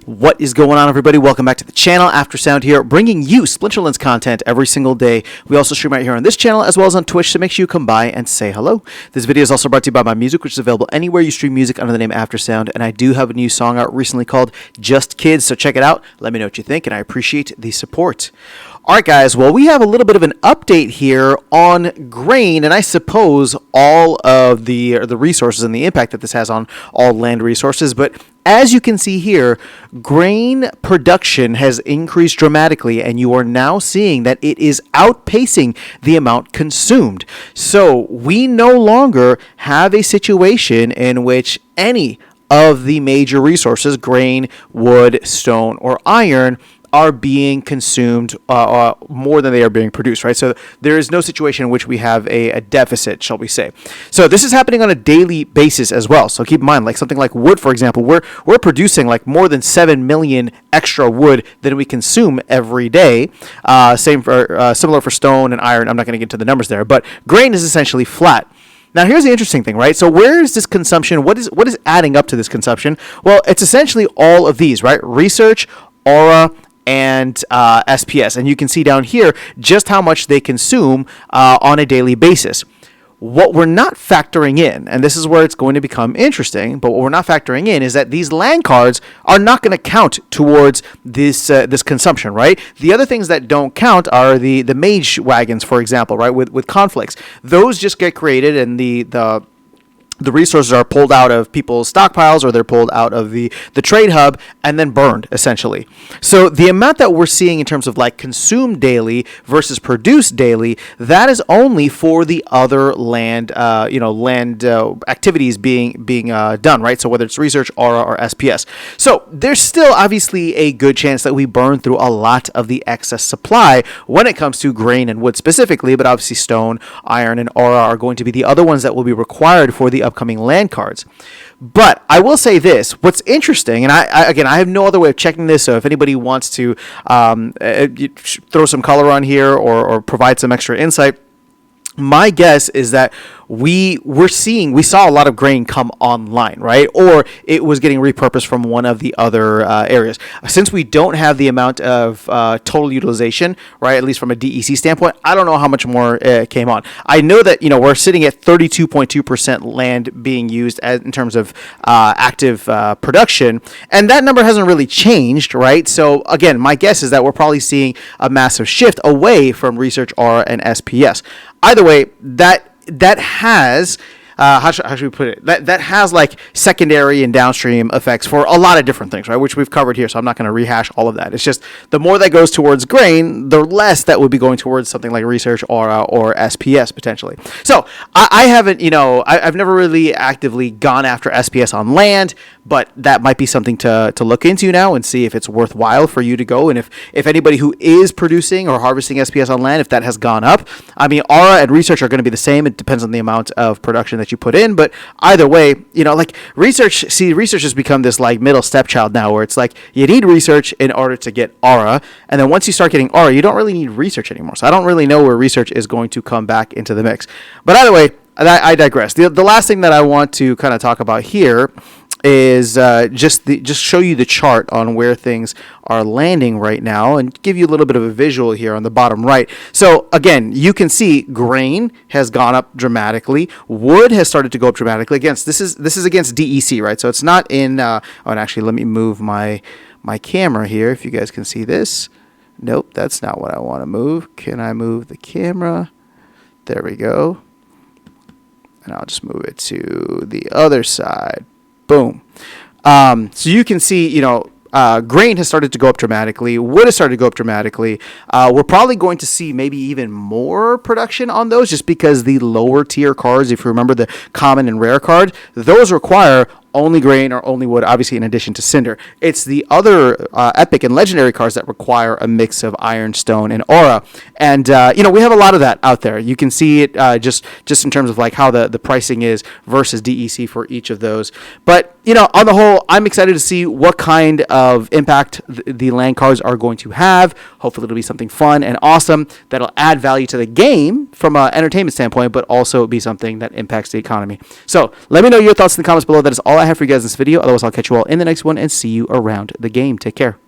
What is going on, everybody? Welcome back to the channel. After Sound here, bringing you Splinterlands content every single day. We also stream right here on this channel as well as on Twitch, so make sure you come by and say hello. This video is also brought to you by my music, which is available anywhere you stream music under the name After Sound, and I do have a new song out recently called Just Kids, so check it out. Let me know what you think, and I appreciate the support. All right, guys, well, we have a little bit of an update here on grain, and I suppose all of the resources and the impact that this has on all land resources, but as you can see here, grain production has increased dramatically, and you are now seeing that it is outpacing the amount consumed. So we no longer have a situation in which any of the major resources, grain, wood, stone, or iron, are being consumed more than they are being produced, right? So there is no situation in which we have a deficit, shall we say. So this is happening on a daily basis as well. So keep in mind, like something like wood, for example, we're producing like more than 7 million extra wood than we consume every day. Same for similar for stone and iron. I'm not going to get into the numbers there, but grain is essentially flat. Now, here's the interesting thing, right? So where is this consumption? What is adding up to this consumption? Well, it's essentially all of these, right? Research, Aura, and SPS. And you can see down here just how much they consume on a daily basis. What we're not factoring in, and this is where it's going to become interesting, but what we're not factoring in is that these land cards are not going to count towards this consumption, right? The other things that don't count are the mage wagons, for example, right, with conflicts. Those just get created, and the resources are pulled out of people's stockpiles, or they're pulled out of the trade hub and then burned, essentially. So the amount that we're seeing in terms of like consumed daily versus produced daily, that is only for the other land activities being done, right? So whether it's research, Aura, or SPS. So there's still obviously a good chance that we burn through a lot of the excess supply when it comes to grain and wood specifically, but obviously stone, iron, and Aura are going to be the other ones that will be required for the upcoming land cards. But I will say this, what's interesting, and I have no other way of checking this, so if anybody wants to throw some color on here or provide some extra insight, my guess is that we saw a lot of grain come online, right? Or it was getting repurposed from one of the other areas. Since we don't have the amount of total utilization, right, at least from a DEC standpoint, I don't know how much more came on. I know that, we're sitting at 32.2% land being used in terms of active production, and that number hasn't really changed, right? So again, my guess is that we're probably seeing a massive shift away from research, Aura, and SPS. Either way, that has how should we put it? That has like secondary and downstream effects for a lot of different things, right? Which we've covered here, so I'm not going to rehash all of that. It's just the more that goes towards grain, the less that would be going towards something like research, Aura, or SPS potentially. So I haven't, I've never really actively gone after SPS on land, but that might be something to look into now and see if it's worthwhile for you to go. And if anybody who is producing or harvesting SPS on land, if that has gone up, I mean, Aura and research are going to be the same. It depends on the amount of production that you put in, but either way, like research has become this like middle stepchild now, where it's like you need research in order to get Aura, and then once you start getting Aura, you don't really need research anymore. So I don't really know where research is going to come back into the mix. But either way, I digress. The last thing that I want to kind of talk about here is just show you the chart on where things are landing right now and give you a little bit of a visual here on the bottom right. So again, you can see grain has gone up dramatically. Wood has started to go up dramatically. Again, this is against DEC, right? So it's not in and actually let me move my camera here if you guys can see this. Nope, that's not what I want to move. Can I move the camera? There we go. And I'll just move it to the other side. Boom. So you can see, grain has started to go up dramatically. Wood has started to go up dramatically. We're probably going to see maybe even more production on those just because the lower tier cards, if you remember the common and rare card, those require only grain or only wood, obviously in addition to cinder. It's the other epic and legendary cards that require a mix of iron, stone, and Aura. And, we have a lot of that out there. You can see it just in terms of like how the pricing is versus DEC for each of those. But, on the whole, I'm excited to see what kind of impact the land cards are going to have. Hopefully it'll be something fun and awesome that'll add value to the game from an entertainment standpoint, but also be something that impacts the economy. So let me know your thoughts in the comments below. That is all I have for you guys in this video. Otherwise, I'll catch you all in the next one and see you around the game. Take care.